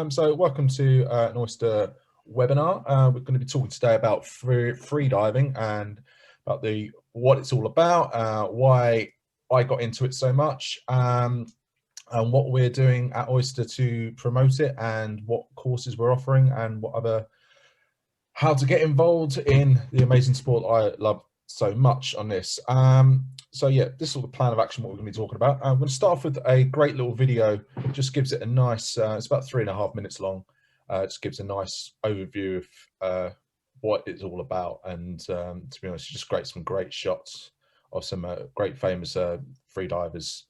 So welcome to an Oyster webinar. We're going to be talking today about free diving and about what it's all about, why I got into it so much, and what we're doing at Oyster to promote it, and what courses we're offering, and how to get involved in the amazing sport I love so much on this. So yeah, this is all the plan of action, what we're going to be talking about. I'm going to start off with a great little video. Just gives it a nice, it's about 3.5 minutes long. Just gives a nice overview of what it's all about. And to be honest, just some great shots of some great famous free divers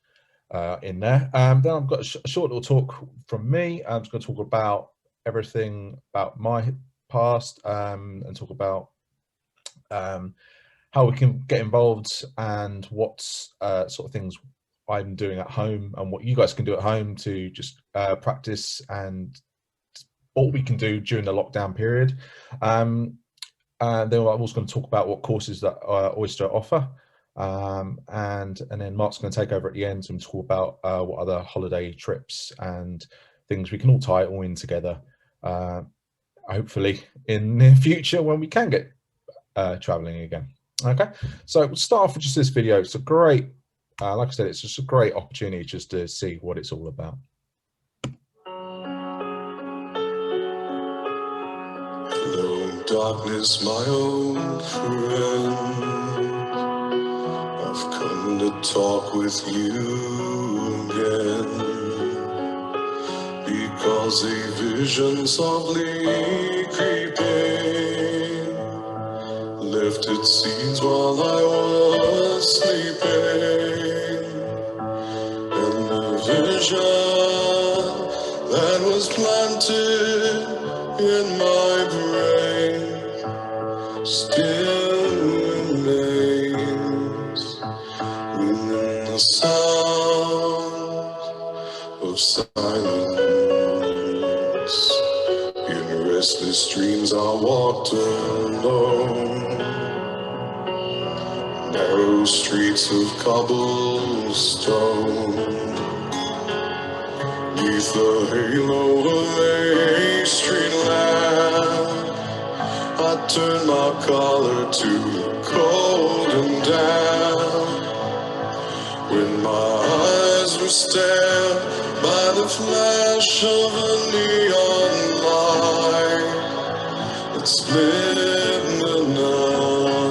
in there. Then I've got a short little talk from me. I'm just going to talk about everything about my past and talk about how we can get involved and what sort of things I'm doing at home and what you guys can do at home to just practice, and what we can do during the lockdown period. And then I'm also going to talk about what courses that Oyster offer. And then Mark's going to take over at the end and talk about what other holiday trips and things we can all tie it all in together. Hopefully in the future when we can get traveling again. Okay, so we'll start off with just this video. It's a great, like I said, it's just a great opportunity just to see what it's all about. Hello, darkness, my old friend. I've come to talk with you again, because a vision softly creeping left its seeds while I was sleeping, and the vision that was planted in my brain still remains within the sound of silence. In restless dreams I walked alone, narrow streets of cobblestone, neath the halo of a street lamp. I turned my collar to the cold and damp, when my eyes were stabbed by the flash of a neon light that split the night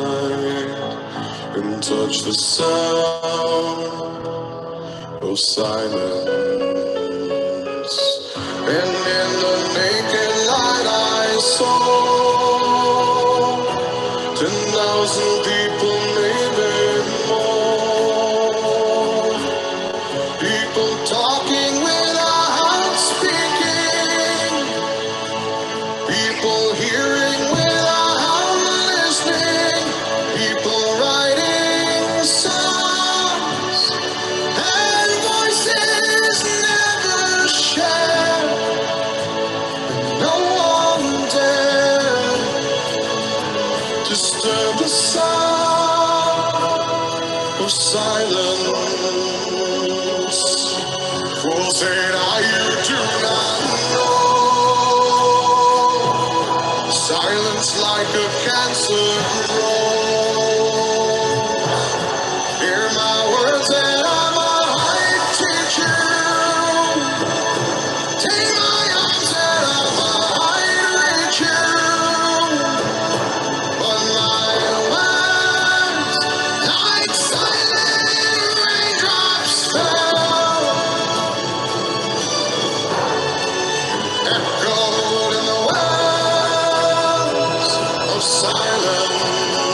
and touched the sound of silence. And in the naked light I saw 10,000 people, maybe more. People talking without speaking, people hearing without listening, people writing songs and voices never shared. No one dared disturb the sound of silence. Fools say now you do not know, silence like a cancer grows. Hear my words and I might teach you, take my arms and I might reach you, but my words like silent raindrops fell, echoed in the wells of silence.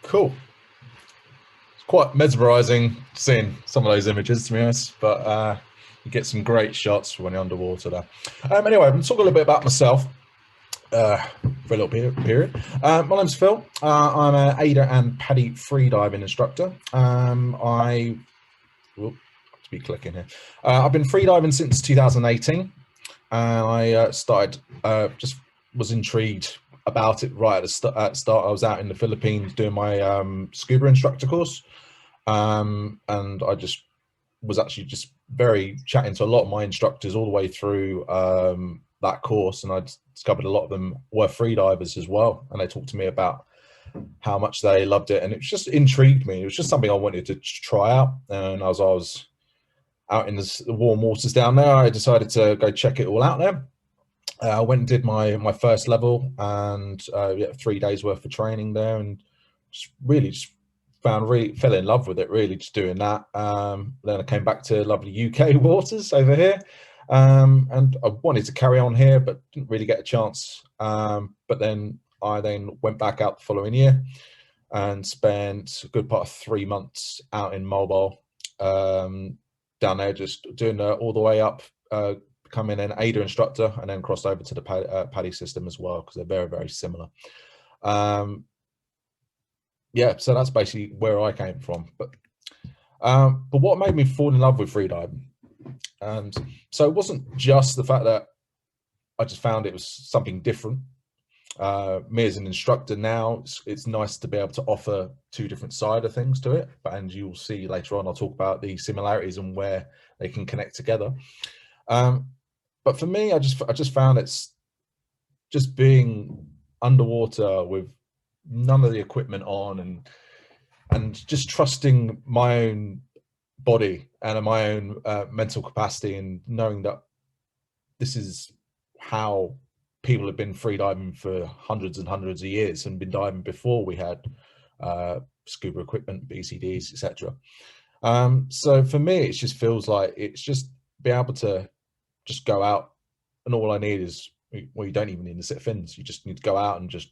Cool. It's quite mesmerizing seeing some of those images, to be honest, but you get some great shots when you're underwater there. Anyway, I'm going to talk a little bit about myself for a little period. My name's Phil. I'm an Ada and Paddy freediving instructor. I have to be clicking here. I've been freediving since 2018. I started, just was intrigued about it right at the start. I was out in the Philippines doing my scuba instructor course, and I just was actually just very chatting to a lot of my instructors all the way through that course, and I discovered a lot of them were freedivers as well, and they talked to me about how much they loved it, and it just intrigued me. It was just something I wanted to try out, and as I was out in the warm waters down there, I decided to go check it all out there. I went and did my first level, and yeah, 3 days worth of training there, and just fell in love with it, really, just doing that. Then I came back to lovely UK waters over here, and I wanted to carry on here, but didn't really get a chance. But then I went back out the following year and spent a good part of 3 months out in Mobile, down there, just doing all the way up, becoming an AIDA instructor, and then crossed over to the PADI system as well, because they're very, very similar. Yeah, so that's basically where I came from. But what made me fall in love with freediving? And so it wasn't just the fact that I just found it was something different. Me as an instructor now, it's nice to be able to offer 2 different sides of things to it, and you'll see later on I'll talk about the similarities and where they can connect together. But for me, I just found it's just being underwater with none of the equipment on, and just trusting my own body and my own mental capacity, and knowing that this is how people have been freediving for hundreds and hundreds of years, and been diving before we had scuba equipment, BCDs, etc. So for me, it just feels like it's just be able to just go out, and all I need is, well, you don't even need to set fins. You just need to go out and just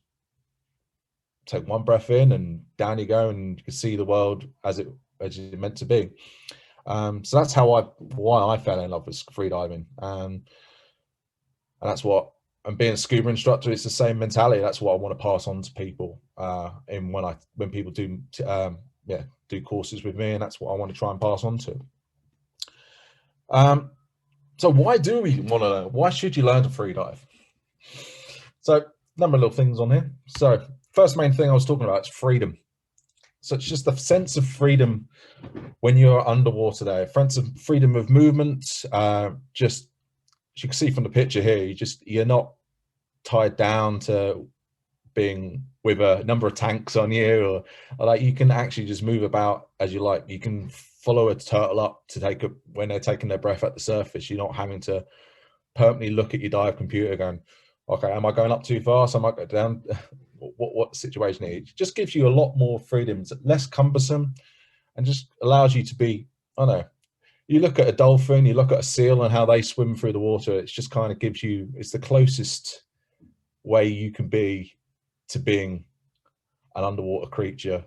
take 1 breath in, and down you go, and you can see the world as it's meant to be. So that's why I fell in love with freediving, and that's what. And being a scuba instructor, it's the same mentality. That's what I want to pass on to people, and when people do do courses with me, and that's what I want to try and pass on to. So why do we want to learn? Why should you learn to freedive? So, number of little things on here. So, first main thing I was talking about is freedom. So it's just the sense of freedom when you're underwater there. Sense of freedom of movement. Just, as you can see from the picture here, you're not tied down to being with a number of tanks on you, or like, you can actually just move about as you like. You can follow a turtle up to when they're taking their breath at the surface. You're not having to permanently look at your dive computer going, okay, am I going up too fast? I might go down. What the situation is. It just gives you a lot more freedom. It's less cumbersome, and just allows you to be, I don't know, you look at a dolphin, you look at a seal and how they swim through the water. It's just kind of gives you, it's the closest way you can be to being an underwater creature.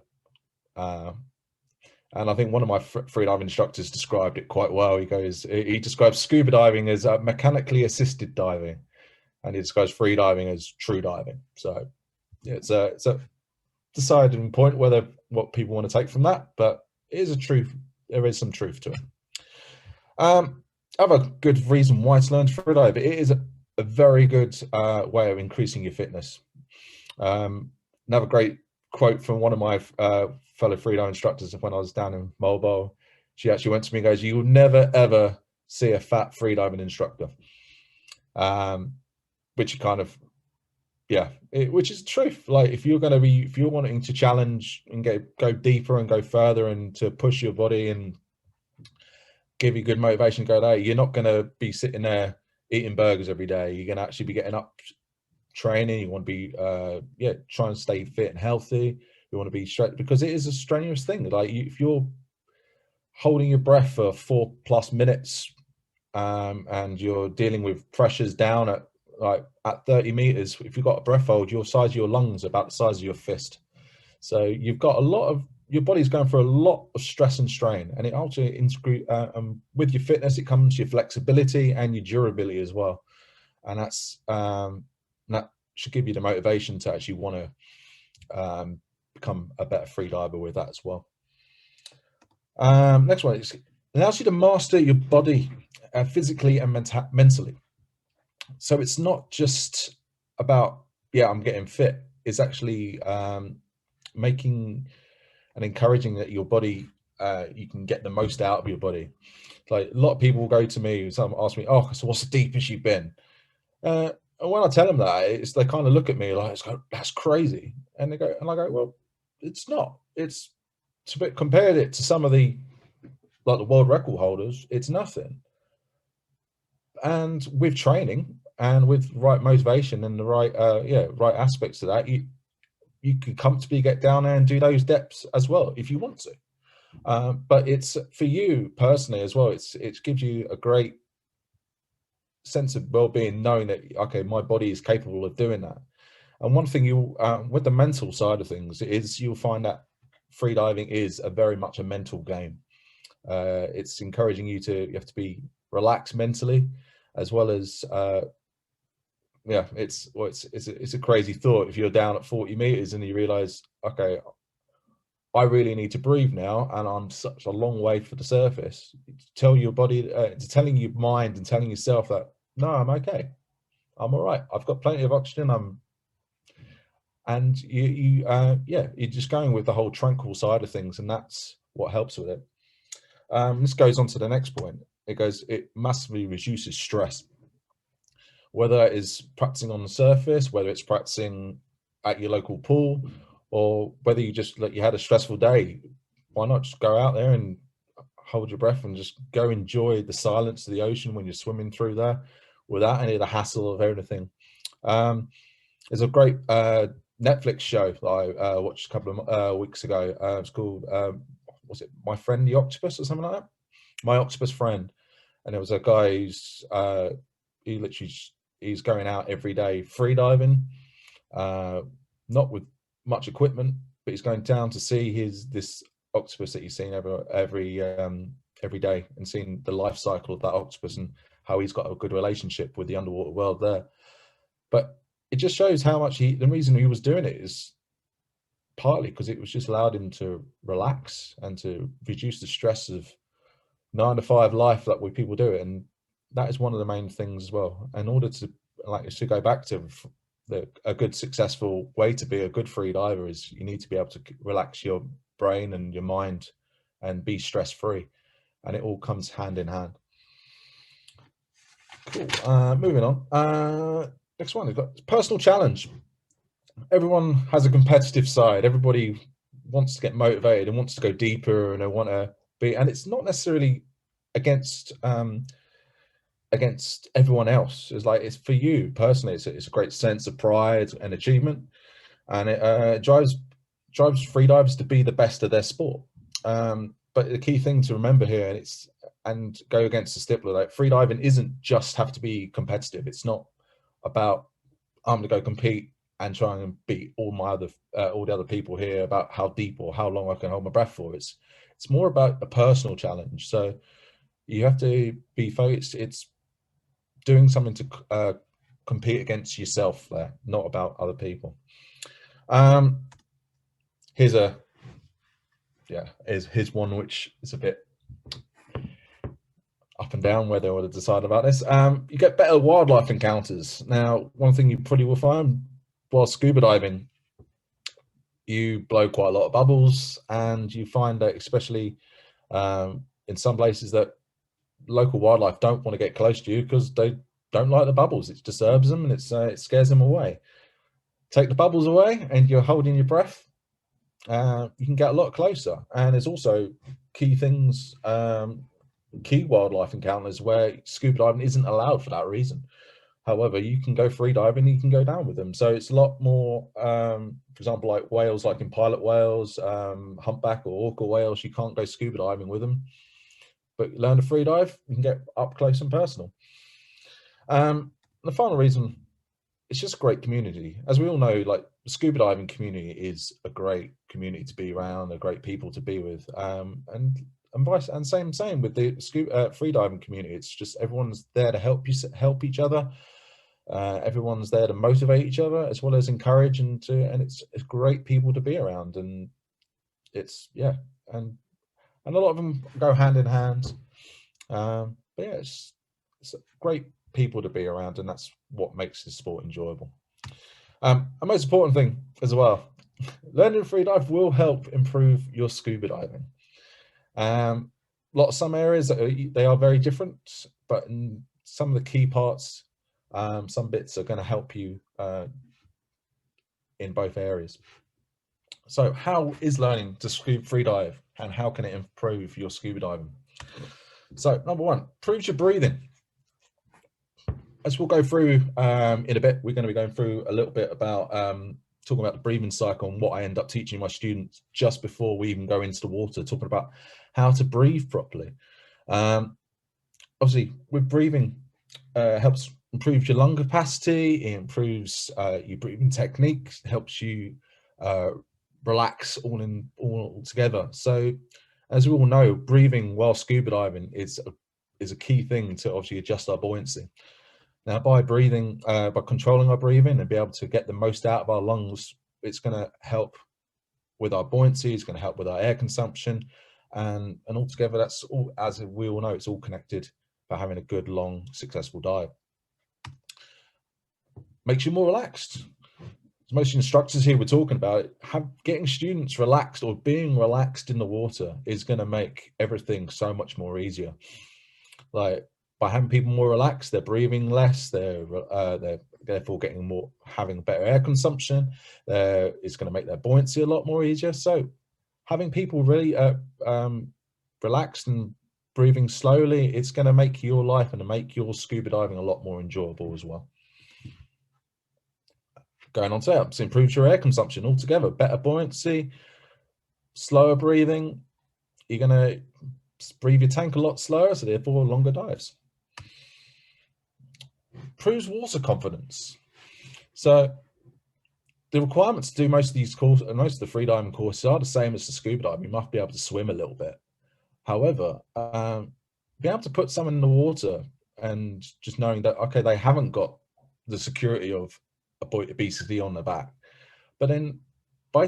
And I think one of my freediving instructors described it quite well. He describes scuba diving as mechanically assisted diving, and he describes freediving as true diving. So yeah, it's a deciding point what people want to take from that, but it is a truth. There is some truth to it. Other good reason why to learn to freedive, it is a very good way of increasing your fitness. Another great quote from one of my fellow freediving instructors when I was down in Mobile. She actually went to me and goes, "You'll never ever see a fat freediving instructor," which kind of, which is the truth. Like, if you're wanting to challenge and go deeper and go further, and to push your body and give you good motivation, go there, you're not going to be sitting there eating burgers every day. You're going to actually be getting up, training. You want to be trying to stay fit and healthy. You want to be straight, because it is a strenuous thing. Like, if you're holding your breath for 4+ minutes, and you're dealing with pressures down at 30 meters, if you've got a breath hold, your size of your lungs are about the size of your fist. So you've got a lot of, your body's going through a lot of stress and strain, and it also integrates with your fitness. It comes your flexibility and your durability as well, and that should give you the motivation to actually want to become a better free diver with that as well. Next one is, it allows you to master your body physically and mentally. So it's not just about, yeah, I'm getting fit. It's actually making and encouraging that your body, you can get the most out of your body. Like a lot of people will go to me, some ask me, oh, so what's the deepest you've been? And when I tell them that, they kind of look at me like, that's crazy. And they go, and I go, well, it's not. It's compared it to some of the, like the world record holders, it's nothing. And with training and with right motivation and the right, right aspects to that, you can comfortably get down there and do those depths as well if you want to. But it's for you personally as well. It gives you a great sense of well-being, knowing that, okay, my body is capable of doing that. And one thing you, with the mental side of things, is you'll find that freediving is very much a mental game. It's encouraging you have to be relaxed mentally, as well as yeah, it's a crazy thought if you're down at 40 meters and you realize, okay, I really need to breathe now, and I'm such a long way for the surface. Tell your body, telling your mind and telling yourself that, no, I'm okay, I'm all right, I've got plenty of oxygen. And you're just going with the whole tranquil side of things, and that's what helps with it. This goes on to the next point. It massively reduces stress, whether it is practicing on the surface, whether it's practicing at your local pool, or whether you just, like, you had a stressful day. Why not just go out there and hold your breath and just go enjoy the silence of the ocean when you're swimming through there without any of the hassle of everything. There's a great Netflix show that I watched a couple of weeks ago. It's called, was it My Friend the Octopus or something like that? My Octopus Friend. And there was a guy who's he's going out every day free diving, not with much equipment, but he's going down to see this octopus that he's seen every day, and seeing the life cycle of that octopus and how he's got a good relationship with the underwater world there. But it just shows how much the reason he was doing it is partly because it was just allowed him to relax and to reduce the stress of 9-to-5 life that we people do. And that is one of the main things as well. In order to, like, to go back to a good successful way to be a good free diver, is you need to be able to relax your brain and your mind and be stress free, and it all comes hand in hand. Cool. Moving on. Next one, we've got personal challenge. Everyone has a competitive side. Everybody wants to get motivated and wants to go deeper, and they want to be, and it's not necessarily against everyone else. It's like, it's for you personally. It's a great sense of pride and achievement, and it drives freedivers to be the best of their sport. But the key thing to remember here, and go against the stippler, like, freediving isn't just have to be competitive. It's not about, I'm going to go compete and try and beat all the other people here about how deep or how long I can hold my breath for. It's more about a personal challenge. So you have to be focused. It's doing something to compete against yourself there, not about other people. Here's one which is a bit up and down whether I would have decided about this. You get better wildlife encounters. Now, one thing you probably will find while scuba diving, you blow quite a lot of bubbles, and you find that, especially in some places, that local wildlife don't want to get close to you because they don't like the bubbles. It disturbs them, and it scares them away. Take the bubbles away and you're holding your breath, you can get a lot closer. And there's also key things, key wildlife encounters where scuba diving isn't allowed for that reason. However, you can go free diving, you can go down with them. So it's a lot more, for example, like whales, like in pilot whales, humpback or orca whales, you can't go scuba diving with them. But learn to free dive, you can get up close and personal. The final reason it's just a great community. As we all know, like the scuba diving community is a great community to be around, a great people to be with, and same with the scuba free diving community. It's just everyone's there to help each other. Everyone's there to motivate each other as well as encourage, and it's great people to be around, and it's and a lot of them go hand in hand. But yeah, it's great people to be around, and that's what makes this sport enjoyable. And most important thing as well, learning free dive will help improve your scuba diving. Some areas they are very different, but in some of the key parts, some bits are going to help you in both areas. So how is learning to free dive, and how can it improve your scuba diving? So number one, improves your breathing. As we'll go through in a bit, we're going to be going through a little bit about talking about the breathing cycle and what I end up teaching my students just before we even go into the water, talking about how to breathe properly. Obviously, with breathing, helps improve your lung capacity, it improves your breathing technique, helps you relax all together. So as we all know, breathing while scuba diving is a key thing to obviously adjust our buoyancy. Now, by breathing, by controlling our breathing and be able to get the most out of our lungs, it's going to help with our buoyancy, it's going to help with our air consumption, and altogether, that's all, as we all know, it's all connected by having a good, long, successful dive. Makes you more relaxed. As most instructors here we're talking about, getting students relaxed or being relaxed in the water is going to make everything so much more easier. Like, by having people more relaxed, they're breathing less, they're therefore having better air consumption. It's going to make their buoyancy a lot more easier. So having people really relaxed and breathing slowly, it's going to make your life and make your scuba diving a lot more enjoyable as well. Going on to helps improve your air consumption altogether, better buoyancy, slower breathing. You're going to breathe your tank a lot slower, so therefore longer dives. Improves water confidence. So the requirements to do most of these courses, and most of the free diving courses, are the same as the scuba diving. You must be able to swim a little bit. However, be able to put someone in the water and just knowing that, okay, they haven't got the security of a BCD on their back, but then by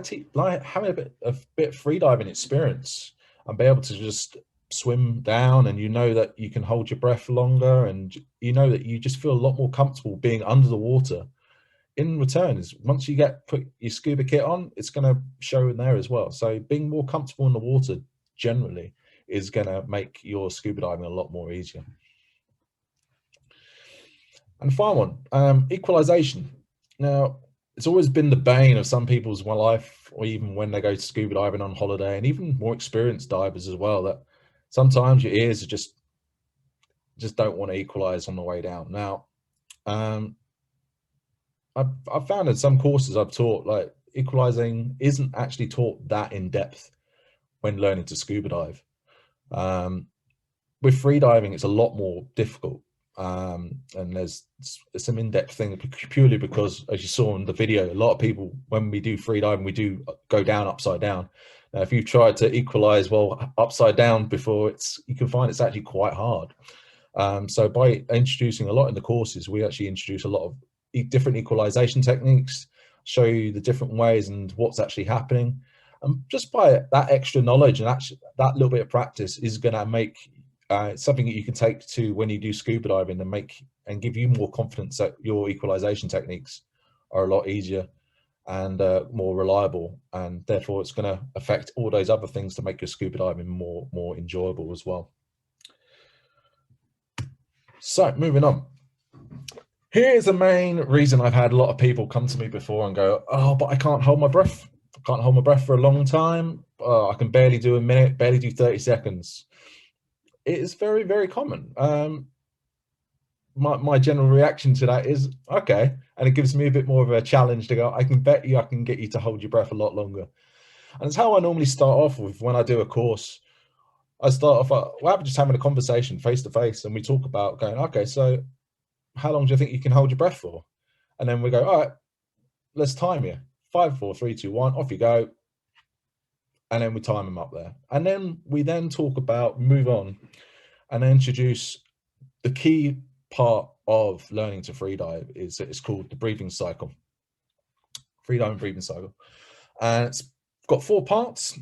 having a bit of free diving experience and be able to just swim down, and you know that you can hold your breath longer, and you know that you just feel a lot more comfortable being under the water. In return, is once you put your scuba kit on, it's going to show in there as well. So being more comfortable in the water generally is going to make your scuba diving a lot more easier. And the final one, equalization. Now, it's always been the bane of some people's life, or even when they go to scuba diving on holiday, and even more experienced divers as well, that sometimes your ears are just don't want to equalize on the way down. Now, I've found in some courses I've taught, like, equalizing isn't actually taught that in depth when learning to scuba dive. With free diving, it's a lot more difficult. And there's some in-depth thing purely because, as you saw in the video, a lot of people, when we do free diving, we do go down upside down. Now, if you've tried to equalize upside down before, you can find it's actually quite hard. So by introducing a lot in the courses, we actually introduce a lot of different equalization techniques, show you the different ways and what's actually happening. And just by that extra knowledge and actually that little bit of practice is going to make something that you can take to when you do scuba diving and give you more confidence that your equalization techniques are a lot easier and more reliable, and therefore it's going to affect all those other things to make your scuba diving more enjoyable as well. So moving on, here's the main reason I've had a lot of people come to me before and go, oh, but I can't hold my breath. I can't hold my breath for a long time. I can barely do a minute, barely do 30 seconds. It is very, very common. My general reaction to that is, okay, and it gives me a bit more of a challenge to go, I can bet you I can get you to hold your breath a lot longer. And it's how I normally start off with when I do a course. I start off, we're just having a conversation face to face, and we talk about going, okay, so how long do you think you can hold your breath for? And then we go, all right, let's time you. 5, 4, 3, 2, 1, off you go. And then we time them up there. And then we then talk about, move on and introduce the key part of learning to freedive. It's called the breathing cycle, freediving breathing cycle. And it's got 4 parts.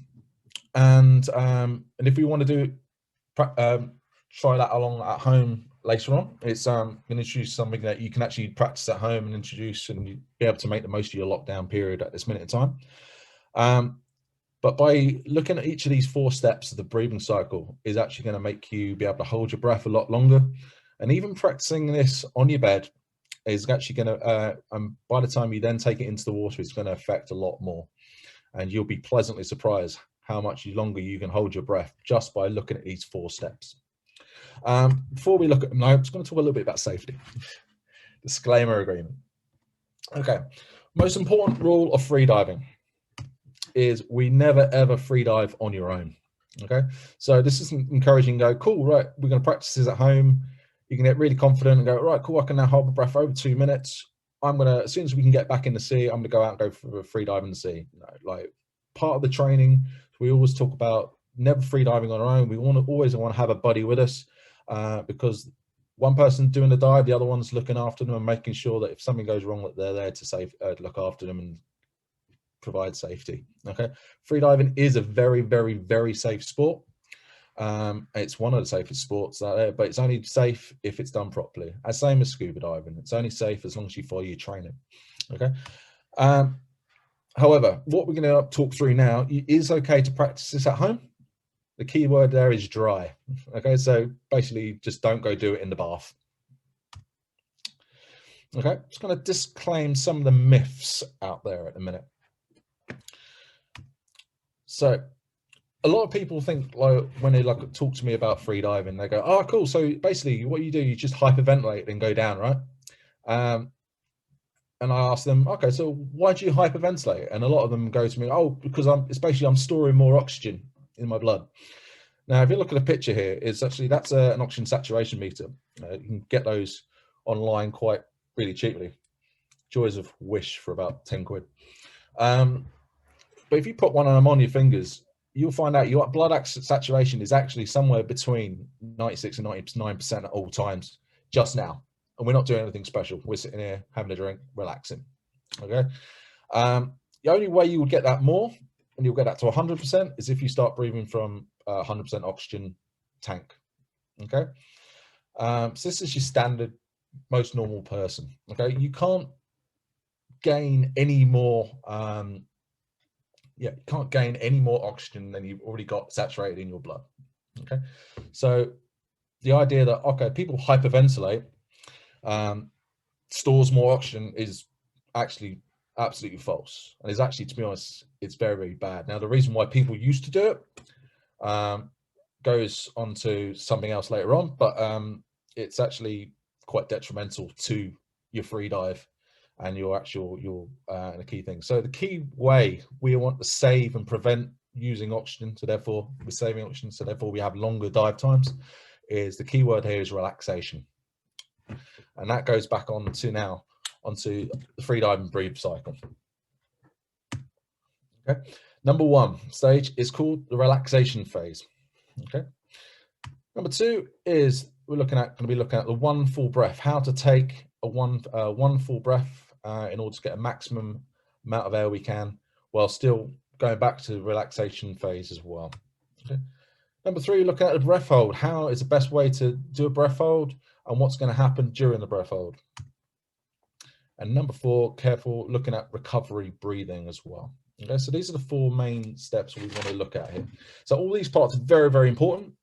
And if we want to do try that along at home later on, it's going to introduce something that you can actually practice at home and introduce, and be able to make the most of your lockdown period at this minute in time. But by looking at each of these 4 steps of the breathing cycle is actually going to make you be able to hold your breath a lot longer. And even practicing this on your bed is actually going to, by the time you then take it into the water, it's going to affect a lot more. And you'll be pleasantly surprised how much longer you can hold your breath just by looking at these 4 steps. Before we look at them, I'm just going to talk a little bit about safety. Disclaimer agreement. Okay, most important rule of freediving is we never ever freedive on your own. Okay, so this isn't encouraging. Go, cool, right? We're going to practice this at home. You can get really confident and go, right, cool. I can now hold my breath over 2 minutes. I'm gonna, as soon as we can get back in the sea, I'm gonna go out and go for a freedive in the sea. No, like part of the training, we always talk about never freediving on our own. We always want to have a buddy with us, because one person doing the dive, the other one's looking after them and making sure that if something goes wrong, that they're there to look after them and provide safety. Okay, freediving is a very, very, very safe sport. It's one of the safest sports out there, but it's only safe if it's done properly. As same as scuba diving, it's only safe as long as you follow your training. Okay. However, what we're going to talk through now, it is okay to practice this at home. The key word there is dry. Okay, so basically just don't go do it in the bath. Okay, just going to disclaim some of the myths out there at the minute. So a lot of people think, like, when they talk to me about freediving, they go, oh, cool. So basically what you do, you just hyperventilate and go down, right? And I ask them, okay, so why do you hyperventilate? And a lot of them go to me, oh, because I'm storing more oxygen in my blood. Now, if you look at the picture here, it's actually, that's an oxygen saturation meter. You can get those online quite really cheaply. Joys of Wish for about 10 quid. But if you put one of them on your fingers, you'll find out your blood saturation is actually somewhere between 96 and 99% at all times just now. And we're not doing anything special. We're sitting here having a drink, relaxing. Okay. The only way you would get that more, and you'll get that to 100%, is if you start breathing from 100% oxygen tank. Okay. So this is your standard, most normal person. Okay. You can't gain any more. You can't gain any more oxygen than you've already got saturated in your blood. Okay. So the idea that, okay, people hyperventilate, stores more oxygen is actually absolutely false, and is actually, to be honest, it's very, very bad. Now, the reason why people used to do it goes on to something else later on, but it's actually quite detrimental to your free dive and your the key thing. So the key way we want to save and prevent using oxygen, so therefore we're saving oxygen, so therefore we have longer dive times, is the key word here is relaxation. And that goes back onto the freediving breathe cycle. Okay. Number 1 stage is called the relaxation phase. Okay. Number 2 is going to be looking at the 1 full breath, how to take a one full breath in order to get a maximum amount of air we can, while still going back to the relaxation phase as well. Okay. Number 3, looking at the breath hold. How is the best way to do a breath hold, and what's going to happen during the breath hold. And number 4, careful looking at recovery breathing as well. Okay, so these are the 4 main steps we want to look at here. So all these parts are very, very important.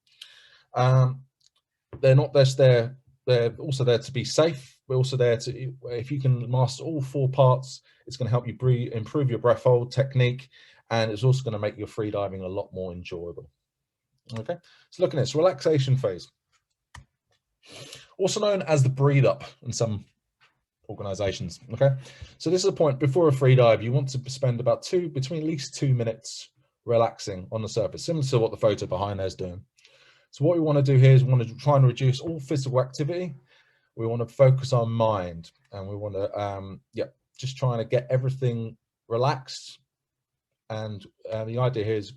They're not just there, they're also there to be safe. We're also there to, if you can master all 4 parts, it's going to help you improve your breath hold technique, and it's also going to make your free diving a lot more enjoyable. Okay, so looking at this relaxation phase, also known as the breathe up in some organizations. Okay, so this is a point before a free dive. You want to spend about between at least 2 minutes relaxing on the surface, similar to what the photo behind there is doing. So what we want to do here is we want to try and reduce all physical activity We want to focus our mind, and we want to, just trying to get everything relaxed. And the idea here is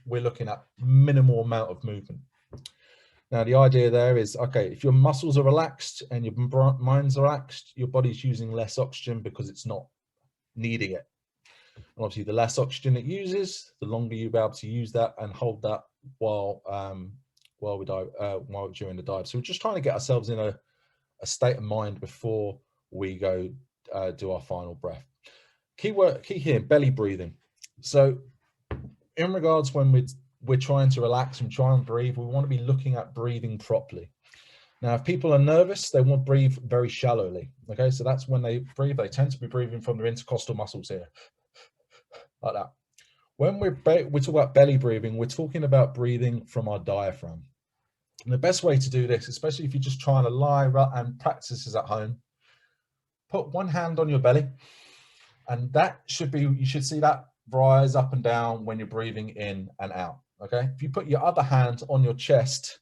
we're looking at minimal amount of movement. Now, the idea there is, okay, if your muscles are relaxed and your mind's relaxed, your body's using less oxygen because it's not needing it. And obviously, the less oxygen it uses, the longer you'll be able to use that and hold that while we dive, while during the dive. So we're just trying to get ourselves in a state of mind before we go do our final breath. Key here, belly breathing. So in regards when we're trying to relax and try and breathe, we want to be looking at breathing properly. Now, if people are nervous, they want to breathe very shallowly. Okay, so that's when they breathe, they tend to be breathing from their intercostal muscles here, like that. When we talk about belly breathing, we're talking about breathing from our diaphragm. And the best way to do this, especially if you're just trying to lie and practice this at home, put one hand on your belly, and that should be, you should see that rise up and down when you're breathing in and out. Okay, if you put your other hand on your chest,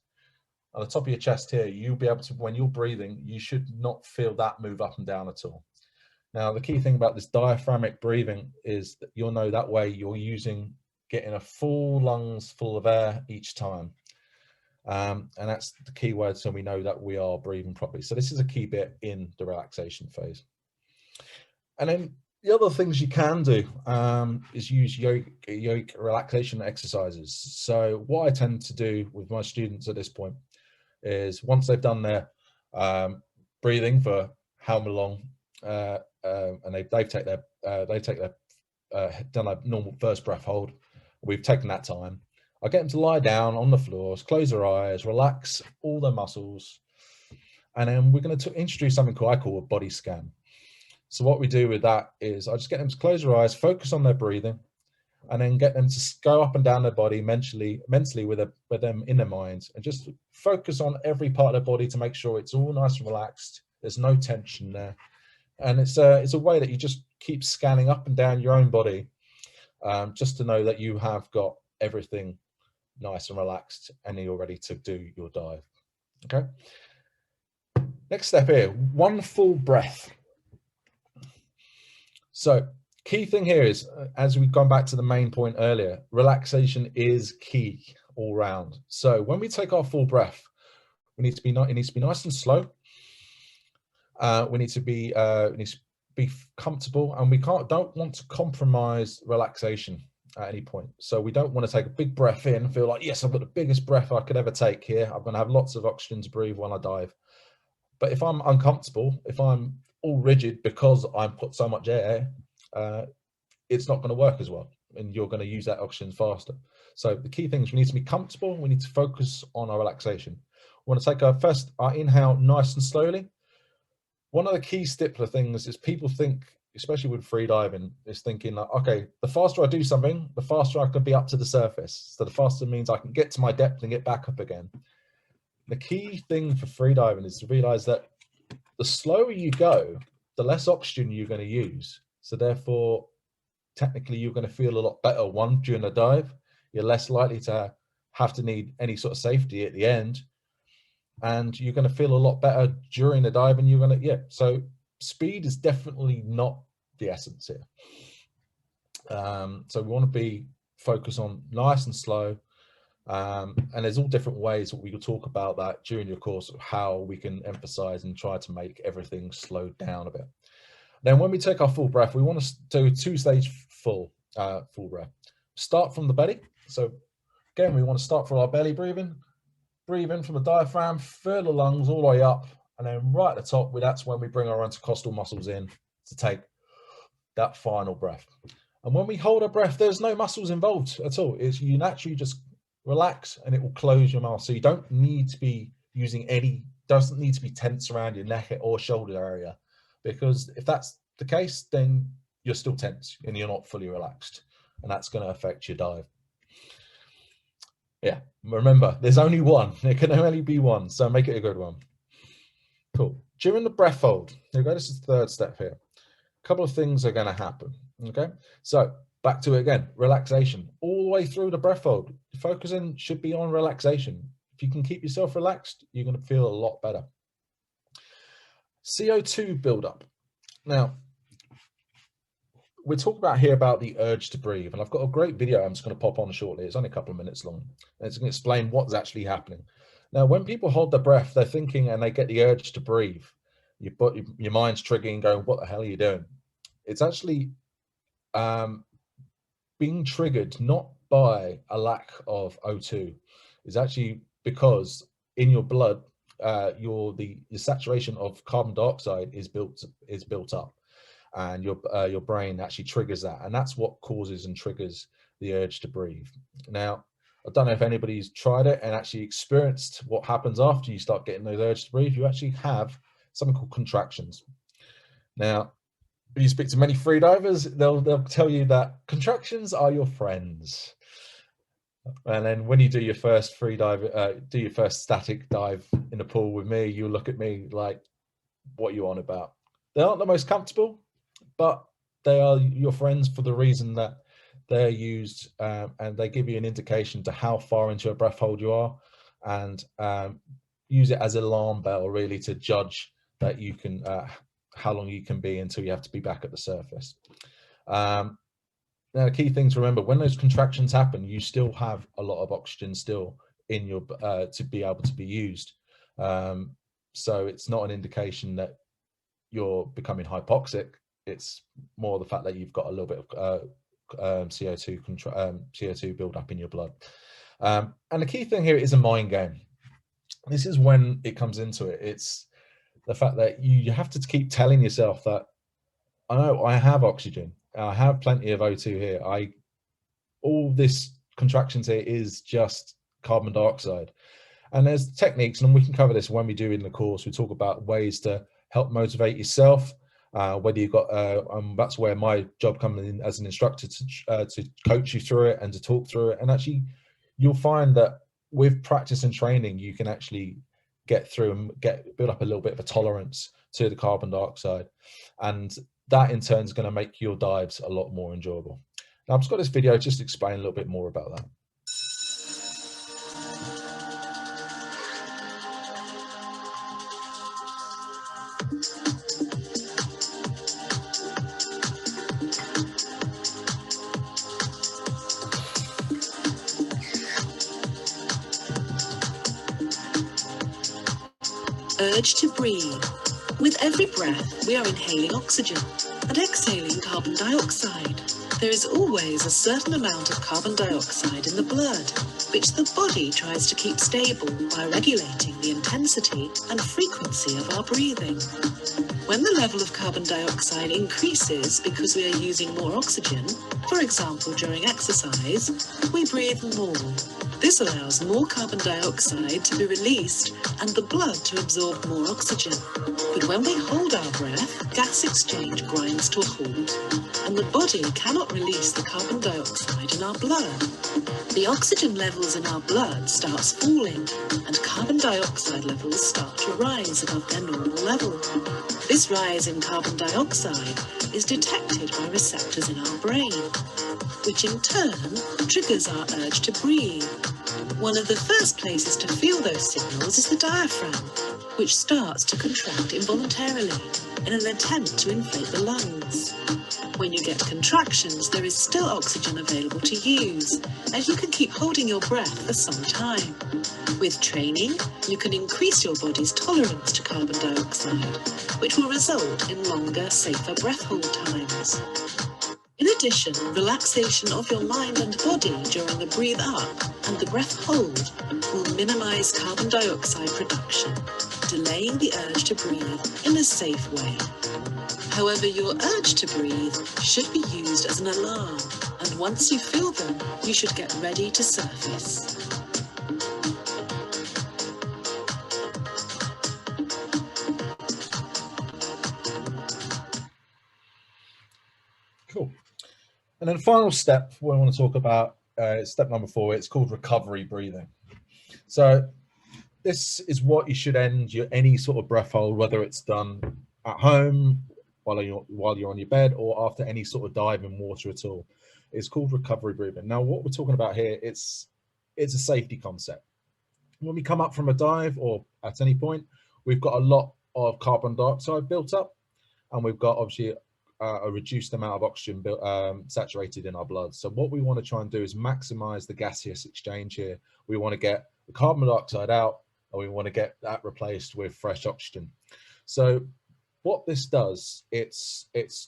on the top of your chest here, you'll be able to, when you're breathing, you should not feel that move up and down at all. Now, the key thing about this diaphragmic breathing is that you'll know that way you're getting a full lungs full of air each time. And that's the key word, so we know that we are breathing properly. So this is a key bit in the relaxation phase. And then the other things you can do is use yoke relaxation exercises. So what I tend to do with my students at this point is, once they've done their breathing for how long, and they've done a normal first breath hold, we've taken that time, I get them to lie down on the floors, close their eyes, relax all their muscles, and then we're going to introduce something I call a body scan. So what we do with that is I just get them to close their eyes, focus on their breathing, and then get them to go up and down their body mentally with them in their minds, and just focus on every part of their body to make sure it's all nice and relaxed. There's no tension there. And it's a way that you just keep scanning up and down your own body, just to know that you have got everything nice and relaxed and you're ready to do your dive. Okay. Next step here, one full breath. So key thing here is, as we've gone back to the main point earlier, relaxation is key all round. So when we take our full breath, it needs to be nice and slow. We need to be comfortable, and we don't want to compromise relaxation at any point. So we don't want to take a big breath in and feel like, yes, I've got the biggest breath I could ever take here. I'm going to have lots of oxygen to breathe when I dive. But if I'm uncomfortable, if I'm all rigid because I'm put so much air, it's not going to work as well, and you're going to use that oxygen faster. So the key thing is we need to be comfortable. We need to focus on our relaxation. We want to take our inhale nice and slowly. One of the key stippler things is people think, especially with freediving, is thinking like, okay, the faster I do something, the faster I can be up to the surface. So the faster means I can get to my depth and get back up again. The key thing for freediving is to realize that the slower you go, the less oxygen you're going to use. So therefore, technically, you're going to feel a lot better during the dive. You're less likely to have to need any sort of safety at the end. And you're going to feel a lot better during the dive, and you're going to, so speed is definitely not the essence here. So we want to be focused on nice and slow. And there's all different ways that we could talk about that during your course of how we can emphasize and try to make everything slow down a bit. Then when we take our full breath, we want to do two-stage full breath. Start from the belly. So again, we want to start from our belly breathing. Breathe in from the diaphragm, fill the lungs all the way up, and then right at the top, that's when we bring our intercostal muscles in to take that final breath. And when we hold our breath, there's no muscles involved at all. It's you naturally just relax, and it will close your mouth. So you don't need to be using doesn't need to be tense around your neck or shoulder area, because if that's the case, then you're still tense and you're not fully relaxed, and that's going to affect your dive. Yeah, remember, there's only one. There can only be one, so make it a good one. Cool. During the breath hold, here we go. This is the third step here. A couple of things are going to happen. Okay, so back to it again. Relaxation all the way through the breath hold. Focusing should be on relaxation. If you can keep yourself relaxed, you're going to feel a lot better. CO2 buildup. Now, we're talking about here about the urge to breathe, and I've got a great video I'm just going to pop on shortly. It's only a couple of minutes long, and it's going to explain what's actually happening. Now, when people hold their breath, they're thinking and they get the urge to breathe. Your mind's triggering, going, "What the hell are you doing?" It's actually being triggered not by a lack of O2. It's actually because in your blood, your saturation of carbon dioxide is built up, and your brain actually triggers that, and that's what causes and triggers the urge to breathe. Now, I don't know if anybody's tried it and actually experienced what happens after you start getting those urges to breathe. You actually have something called contractions. Now, if you speak to many freedivers, they'll tell you that contractions are your friends. And then when you do your first free dive, do your first static dive in a pool with me, you look at me like, "What are you on about?" They aren't the most comfortable, but they are your friends for the reason that they're used, and they give you an indication to how far into a breath hold you are, and use it as an alarm bell really to judge that you can how long you can be until you have to be back at the surface. Now, the key thing to remember, when those contractions happen, you still have a lot of oxygen still in your to be able to be used. So it's not an indication that you're becoming hypoxic. It's more the fact that you've got a little bit of CO2 build up in your blood. And the key thing here is a mind game. This is when it comes into it. It's the fact that you have to keep telling yourself that, "I know I have oxygen. I have plenty of O2 here. All this contractions here is just carbon dioxide." And there's techniques, and we can cover this when we do in the course. We talk about ways to help motivate yourself, whether you've got, that's where my job comes in as an instructor, to coach you through it and to talk through it. And actually, you'll find that with practice and training, you can actually get through and build up a little bit of a tolerance to the carbon dioxide. And that in turn is going to make your dives a lot more enjoyable. Now, I've just got this video just to explain a little bit more about that. Urge to breathe. With every breath, we are inhaling oxygen and exhaling carbon dioxide. There is always a certain amount of carbon dioxide in the blood, which the body tries to keep stable by regulating the intensity and frequency of our breathing. When the level of carbon dioxide increases because we are using more oxygen, for example during exercise, we breathe more. This allows more carbon dioxide to be released and the blood to absorb more oxygen. But when we hold our breath, gas exchange grinds to a halt, and the body cannot release the carbon dioxide in our blood. The oxygen levels in our blood starts falling, and carbon dioxide levels start to rise above their normal level. This rise in carbon dioxide is detected by receptors in our brain, which in turn triggers our urge to breathe. One of the first places to feel those signals is the diaphragm, which starts to contract involuntarily in an attempt to inflate the lungs. When you get contractions, there is still oxygen available to use, and you can keep holding your breath for some time. With training, you can increase your body's tolerance to carbon dioxide, which will result in longer, safer breath hold times. In addition, relaxation of your mind and body during the breathe up and the breath hold will minimize carbon dioxide production, delaying the urge to breathe in a safe way. However, your urge to breathe should be used as an alarm, and once you feel them, you should get ready to surface. Cool. And then the final step we want to talk about, step number 4, it's called recovery breathing. So this is what you should end any sort of breath hold, whether it's done at home, while you're on your bed, or after any sort of dive in water at all. It's called recovery breathing. Now, what we're talking about here, it's a safety concept. When we come up from a dive or at any point, we've got a lot of carbon dioxide built up, and we've got obviously a reduced amount of oxygen saturated in our blood. So what we want to try and do is maximize the gaseous exchange here. We want to get the carbon dioxide out, and we want to get that replaced with fresh oxygen. So what this does, it's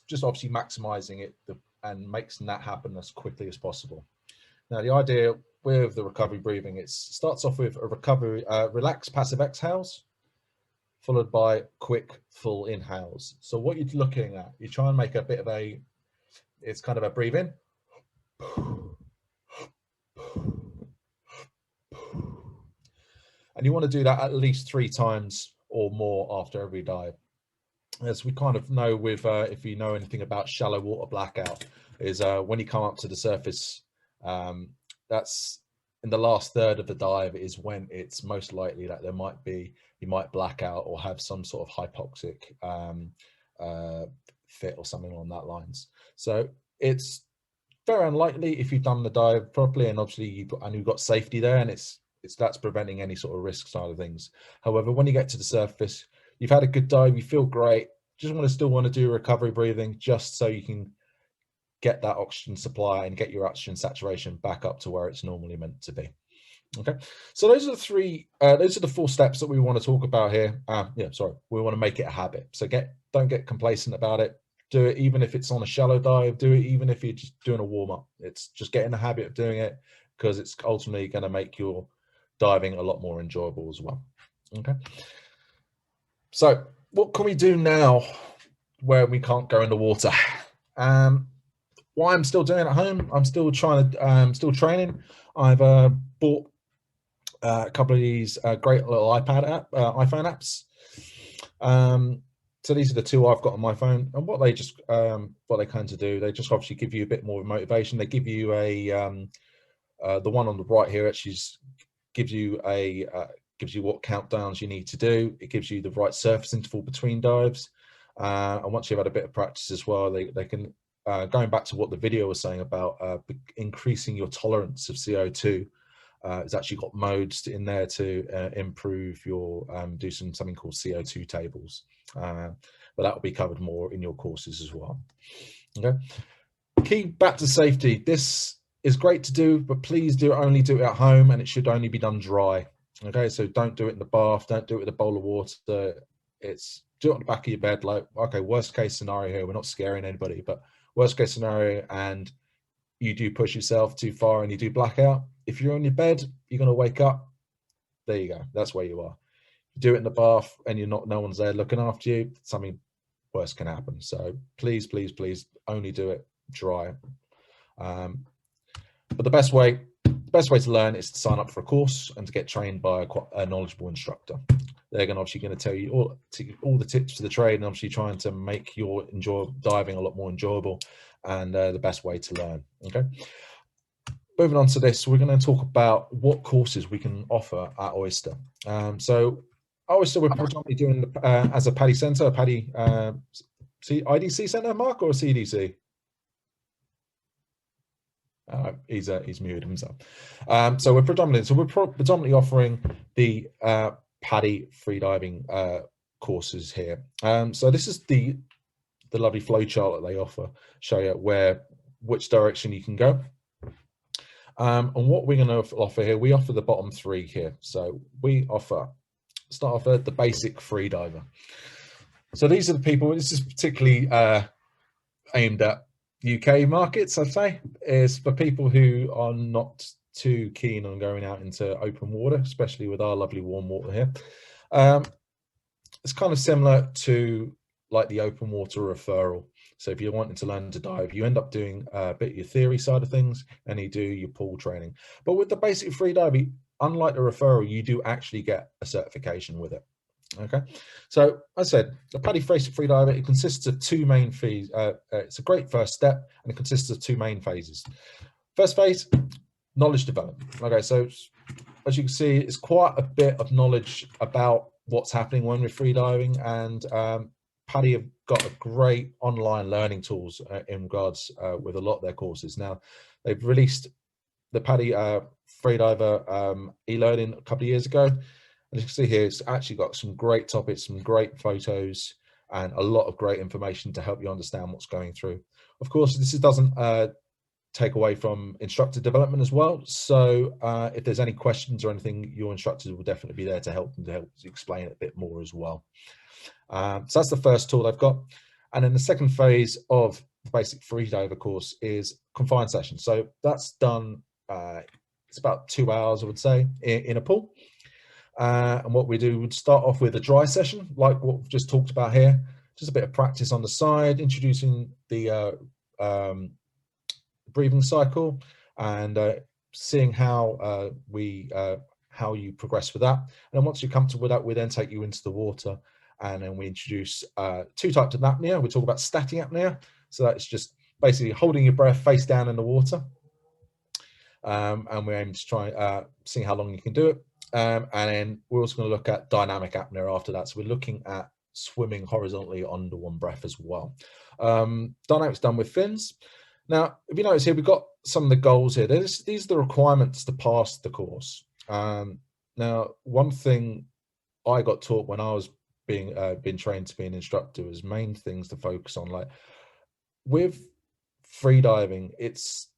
just obviously maximizing it and making that happen as quickly as possible. Now, the idea with the recovery breathing, it starts off with a recovery, relaxed passive exhales, followed by quick full inhales. So what you're looking at, you try and make a bit of it's kind of a breathe in, and you want to do that at least 3 times or more after every dive. As we kind of know with, if you know anything about shallow water blackout, is when you come up to the surface, that's in the last third of the dive is when it's most likely that you might black out or have some sort of hypoxic fit or something along that lines. So it's very unlikely if you've done the dive properly, and obviously you've got safety there, and that's preventing any sort of risk side of things. However, when you get to the surface, you've had a good dive, you feel great, still want to do recovery breathing just so you can get that oxygen supply and get your oxygen saturation back up to where it's normally meant to be. Okay, so those are the 4 steps that we want to talk about here. We want to make it a habit. So don't get complacent about it. Do it even if it's on a shallow dive. Do it even if you're just doing a warm up. It's just get in the habit of doing it, because it's ultimately going to make your diving a lot more enjoyable as well. Okay, so what can we do now where we can't go in the water? What I'm still doing at home, I'm still still training. I've bought a couple of these great little iPhone apps. So these are the 2 I've got on my phone, and what they kind of do, they just obviously give you a bit more motivation. They give you the one on the right here actually gives you what countdowns you need to do. It gives you the right surface interval between dives, and once you've had a bit of practice as well, they can going back to what the video was saying about increasing your tolerance of CO2. It's actually got modes in there to improve your do something called CO2 tables, but that will be covered more in your courses as well. Okay, key back to safety. This is great to do, but please only do it at home, and it should only be done dry. Okay, so don't do it in the bath, don't do it with a bowl of water. Do it on the back of your bed. Like, okay, worst case scenario here, we're not scaring anybody, but worst case scenario, and you do push yourself too far and you do blackout, if you're on your bed, you're going to wake up. There you go. That's where you are. You do it in the bath and no one's there looking after you, something worse can happen. So please, please, please only do it dry. But the best way to learn is to sign up for a course and to get trained by a knowledgeable instructor. They're obviously going to tell you all the tips for the trade, and obviously trying to make your diving a lot more enjoyable, and the best way to learn. Okay, moving on to this, we're going to talk about what courses we can offer at Oyster. So Oyster, we're predominantly doing as a PADI centre, a PADI IDC centre, Mark, or a CDC? He's muted himself. So we're predominantly offering the PADI freediving courses here. So this is the lovely flow chart that they offer, show you which direction you can go. And what we're going to offer here, we offer the bottom 3 here. So we start off at the basic freediver. So these are the people, this is particularly aimed at UK markets, I'd say, is for people who are not too keen on going out into open water, especially with our lovely warm water here. It's kind of similar to like the open water referral. So if you're wanting to learn to dive, you end up doing a bit of your theory side of things, and you do your pool training. But with the basic freediving, unlike the referral, you do actually get a certification with it. Okay, so as I said, the PADI basic freediver, it consists of 2 main phases. It's a great first step, and it consists of 2 main phases. First phase, knowledge development. Okay, so as you can see, it's quite a bit of knowledge about what's happening when we're freediving, and PADI have got a great online learning tools in regards with a lot of their courses. Now, they've released the PADI freediver e-learning a couple of years ago, As you can see here, it's actually got some great topics, some great photos, and a lot of great information to help you understand what's going through. Of course, this doesn't take away from instructor development as well. So if there's any questions or anything, your instructors will definitely be there to help explain it a bit more as well. So that's the first tool I've got. And then the second phase of the basic freediver course is confined session. So that's done, it's about 2 hours, I would say, in a pool. And what we do would start off with a dry session, like what we've just talked about here, just a bit of practice on the side, introducing the breathing cycle and seeing how how you progress with that. And then once you're comfortable with that, we then take you into the water, and then we introduce 2 types of apnea. We talk about static apnea, so that's just basically holding your breath face down in the water, and we aim to try seeing how long you can do it. And then we're also going to look at dynamic apnea after that. So we're looking at swimming horizontally under one breath as well. Dynamic's done with fins. Now, if you notice here, we've got some of the goals here. These are the requirements to pass the course. Now, one thing I got taught when I was being trained to be an instructor was main things to focus on. Like with freediving, it's,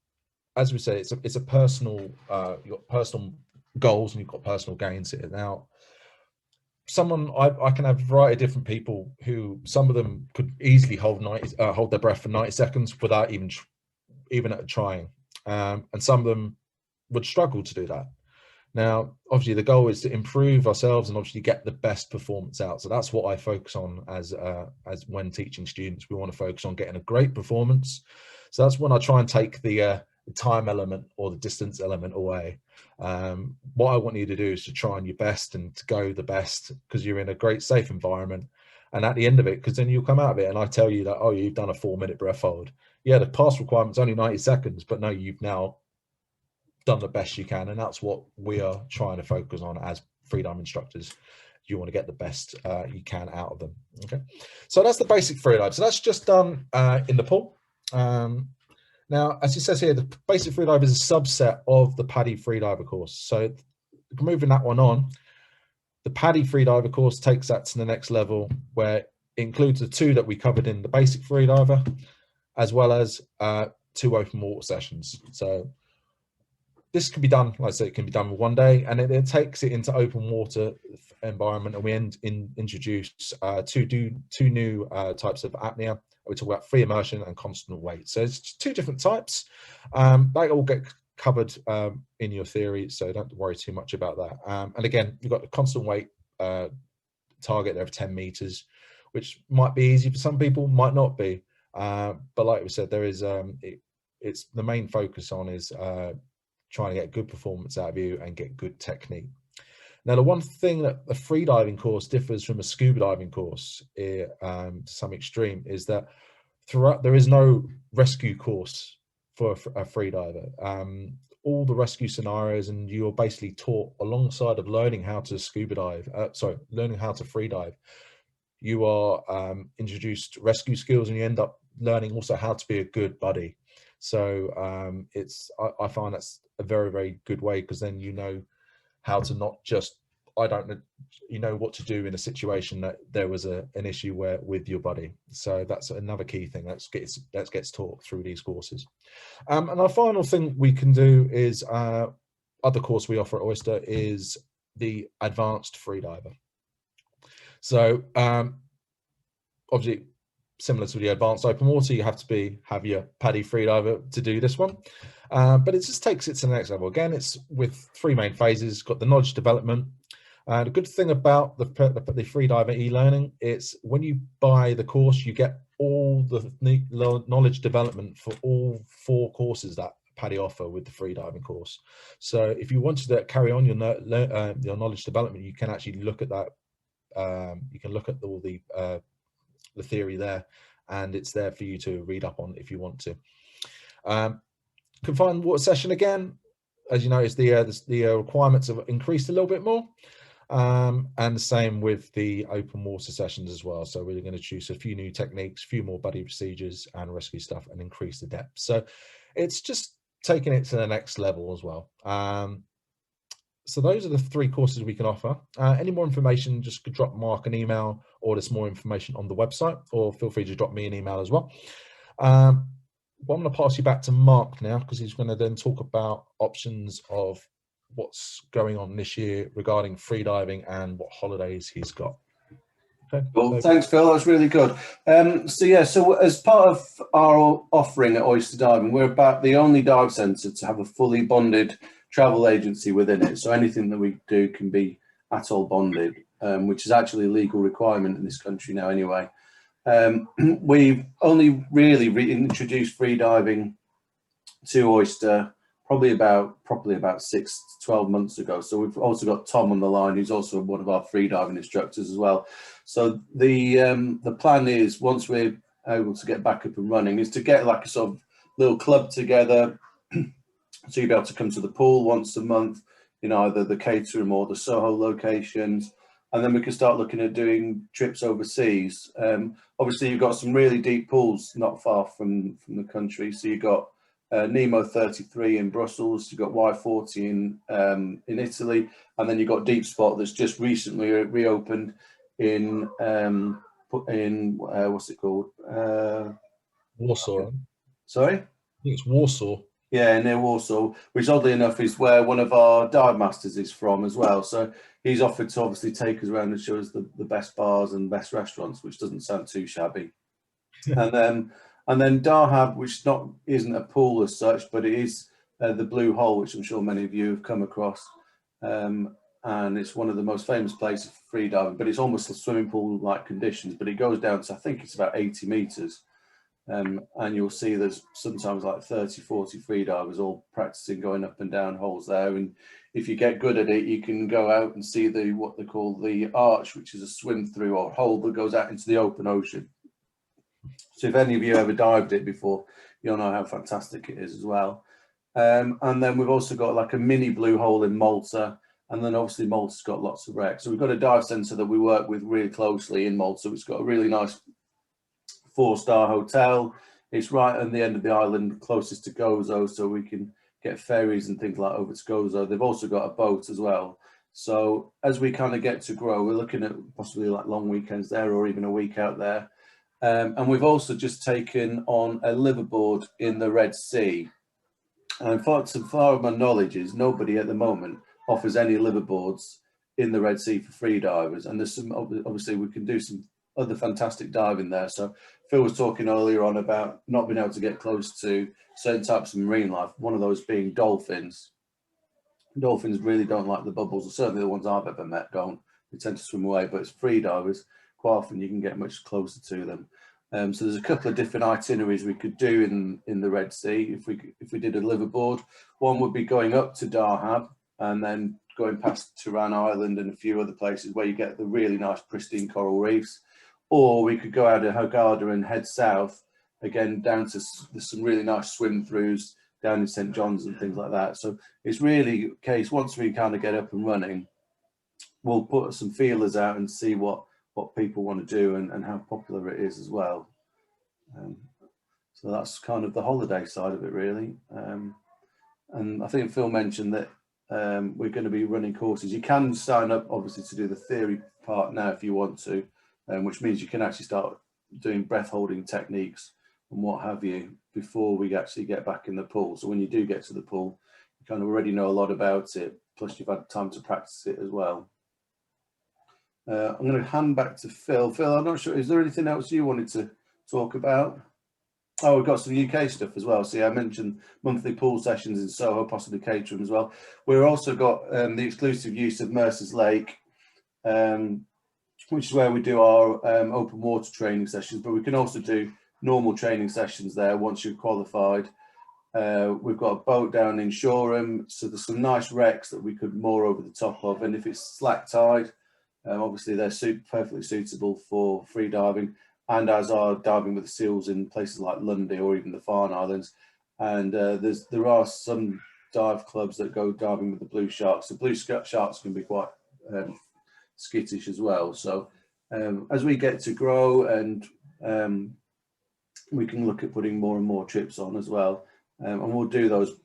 as we say, it's a personal, you've got personal goals and you've got personal gains here. Now, I can have a variety of different people who, some of them could easily hold their breath for 90 seconds without even trying, and some of them would struggle to do that. Now, obviously, the goal is to improve ourselves and obviously get the best performance out. So that's what I focus on as when teaching students. We want to focus on getting a great performance. So that's when I try and take the time element or the distance element away. What I want you to do is to try on your best and to go the best, because you're in a great safe environment. And at the end of it, because then you'll come out of it and I tell you that, oh, you've done a 4-minute breath hold. Yeah, the pass requirement's only 90 seconds, but no, you've now done the best you can. And that's what we are trying to focus on as freediving instructors. You want to get the best you can out of them. Okay, so that's the basic freedive. So that's just done in the pool. Now, as it says here, the basic freedive is a subset of the PADI freediver course. So moving that one on, the PADI freediver course takes that to the next level, where it includes the 2 that we covered in the basic freediver, as well as 2 open water sessions. So this can be done, like I say, it can be done with 1 day, and it takes it into open water environment, and we introduce two new types of apnea. We talk about free immersion and constant weight. So it's 2 different types. They all get covered in your theory, so don't worry too much about that. And again, you've got the constant weight target there of 10 meters, which might be easy for some people, might not be. But like we said, there is it's the main focus on is trying to get good performance out of you and get good technique. Now, the one thing that a freediving course differs from a scuba diving course to some extreme is that throughout there is no rescue course for a freediver. All the rescue scenarios, and you're basically taught alongside of learning how to learning how to freedive. You are introduced rescue skills, and you end up learning also how to be a good buddy. So I find that's a very, very good way, because then you know how to not just, you know what to do in a situation that there was an issue with your buddy. So that's another key thing that gets taught through these courses. And our final thing we can do is, other course we offer at Oyster is the advanced freediver. So obviously, similar to the advanced open water, you have to have your PADI freediver to do this one. But it just takes it to the next level. Again, it's with 3 main phases. Got the knowledge development. The good thing about the freediver e-learning, it's when you buy the course, you get all the knowledge development for all 4 courses that PADI offer with the freediving course. So if you wanted to carry on your knowledge development, you can actually look at that. You can look at all the theory there, and it's there for you to read up on if you want to. Confined water session, again, as you notice, the requirements have increased a little bit more, and the same with the open water sessions as well. So we're going to choose a few new techniques, a few more buddy procedures and rescue stuff, and increase the depth. So it's just taking it to the next level as well. So those are the 3 courses we can offer. Any more information, just drop Mark an email, or there's more information on the website, or feel free to drop me an email as well. Well, I'm going to pass you back to Mark now, because he's going to then talk about options of what's going on this year regarding freediving and what holidays he's got. Okay. Well, thanks, Phil. That's really good. So as part of our offering at Oyster Diving, we're about the only dive centre to have a fully bonded travel agency within it. So anything that we do can be ATOL bonded, which is actually a legal requirement in this country now anyway. We've only really reintroduced freediving to Oyster probably about 6 to 12 months ago. So we've also got Tom on the line, who's also one of our freediving instructors as well. So the plan is, once we're able to get back up and running, is to get like a sort of little club together. So you'll be able to come to the pool once a month in either the Caterham or the Soho locations. And then we can start looking at doing trips overseas. Obviously, you've got some really deep pools not far from the country. So you've got Nemo 33 in Brussels, you've got Y40 in Italy, and then you've got Deep Spot that's just recently reopened in what's it called? Warsaw. Sorry? I think it's Warsaw. Yeah, near Warsaw, which oddly enough is where one of our dive masters is from as well. So he's offered to obviously take us around and show us the best bars and best restaurants, which doesn't sound too shabby. And then Darhab, which isn't a pool as such, but it is the Blue Hole, which I'm sure many of you have come across. And it's one of the most famous places for freediving, but it's almost a swimming pool-like conditions, but it goes down to, I think it's about 80 meters. And you'll see there's sometimes like 30, 40 freedivers all practicing going up and down holes there. And if you get good at it, you can go out and see what they call the arch, which is a swim through or hole that goes out into the open ocean. So if any of you ever dived it before, you'll know how fantastic it is as well. And then we've also got like a mini Blue Hole in Malta. And then obviously Malta's got lots of wrecks. So we've got a dive centre that we work with really closely in Malta. It's got a really nice 4-star hotel. It's right on the end of the island, closest to Gozo, so we can get ferries and things like over to Gozo. They've also got a boat as well. So as we kind of get to grow, we're looking at possibly like long weekends there or even a week out there. And we've also just taken on a liveaboard in the Red Sea. And so far as my knowledge is, nobody at the moment offers any liveaboards in the Red Sea for freedivers. And there's some, obviously we can do some other fantastic diving there. So Phil was talking earlier on about not being able to get close to certain types of marine life, one of those being dolphins. Dolphins really don't like the bubbles, or certainly the ones I've ever met don't. They tend to swim away, but it's freedivers, quite often you can get much closer to them. So there's a couple of different itineraries we could do in the Red Sea if we did a liveaboard. One would be going up to Darhab and then going past Turan Island and a few other places where you get the really nice pristine coral reefs. Or we could go out of Hurghada and head south again down to some really nice swim throughs down in St. John's and things like that. So it's really a case, once we kind of get up and running, we'll put some feelers out and see what people want to do and how popular it is as well. So that's kind of the holiday side of it really. And I think Phil mentioned that we're going to be running courses. You can sign up obviously to do the theory part now if you want to, which means you can actually start doing breath holding techniques and what have you before we actually get back in the pool. So when you do get to the pool, you kind of already know a lot about it, plus you've had time to practice it as well. I'm going to hand back to Phil. Phil, I'm not sure, is there anything else you wanted to talk about? Oh, we've got some UK stuff as well. So yeah, I mentioned monthly pool sessions in Soho, possibly Caterham as well. We've also got the exclusive use of Mercer's Lake, which is where we do our open water training sessions, but we can also do normal training sessions there once you're qualified. We've got a boat down in Shoreham, so there's some nice wrecks that we could moor over the top of, and if it's slack tide, obviously they're perfectly suitable for free diving, and as are diving with the seals in places like Lundy or even the Farne Islands. And there are some dive clubs that go diving with the blue sharks. The blue sharks can be quite skittish as well. So as we get to grow, and we can look at putting more and more trips on as well, and we'll do those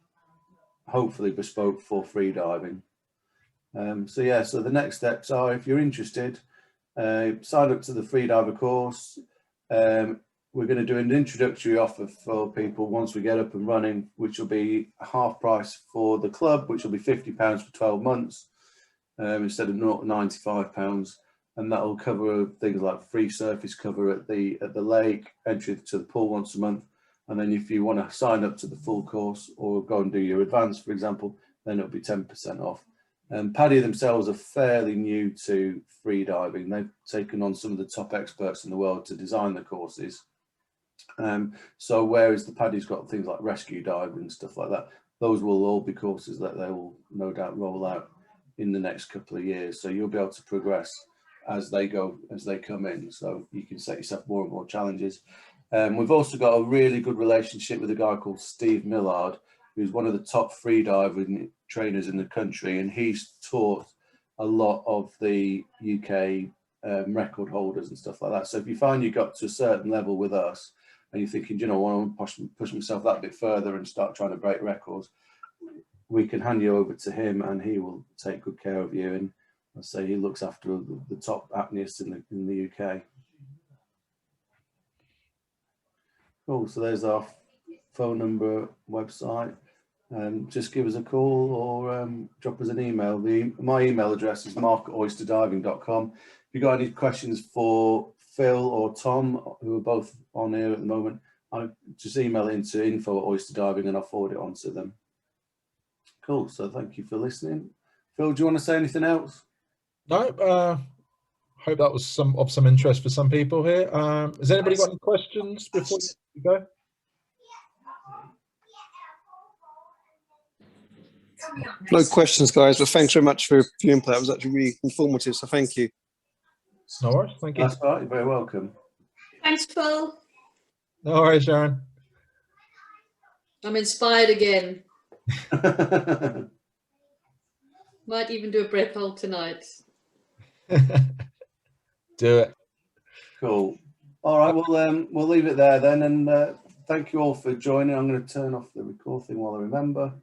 hopefully bespoke for free diving. So yeah, so the next steps are, if you're interested, sign up to the Freediver course. We're going to do an introductory offer for people once we get up and running, which will be half price for the club, which will be £50 for 12 months instead of £95, and that will cover things like free surface cover at the lake, entry to the pool once a month, and then if you want to sign up to the full course or go and do your advance, for example, then it'll be 10% off. Paddy themselves are fairly new to freediving. They've taken on some of the top experts in the world to design the courses. So whereas the Paddy's got things like rescue diving and stuff like that, those will all be courses that they will no doubt roll out in the next couple of years. So you'll be able to progress as they go, as they come in. So you can set yourself more and more challenges. We've also got a really good relationship with a guy called Steve Millard, who's one of the top freediving trainers in the country, and he's taught a lot of the UK record holders and stuff like that. So if you find you got to a certain level with us and you're thinking, you know, I want to push myself that bit further and start trying to break records, we can hand you over to him and he will take good care of you. And I say he looks after the top apneists in the UK. Cool, so there's our phone number, website. Just give us a call or drop us an email. My email address is mark@oysterdiving.com. If you've got any questions for Phil or Tom, who are both on here at the moment, I just email it into info@oysterdiving and I'll forward it on to them. Cool, so thank you for listening. Phil, do you want to say anything else? No, hope that was of some interest for some people here. Has anybody got any questions before you go? No questions, guys, but thanks very much for your input. That was actually really informative, so thank you. No worries, thank you. That's right, you're very welcome. Thanks, Phil. No worries, Sharon. I'm inspired again. Might even do a breath hold tonight. Do it. Cool. All right, we'll leave it there then, and thank you all for joining. I'm going to turn off the record thing while I remember.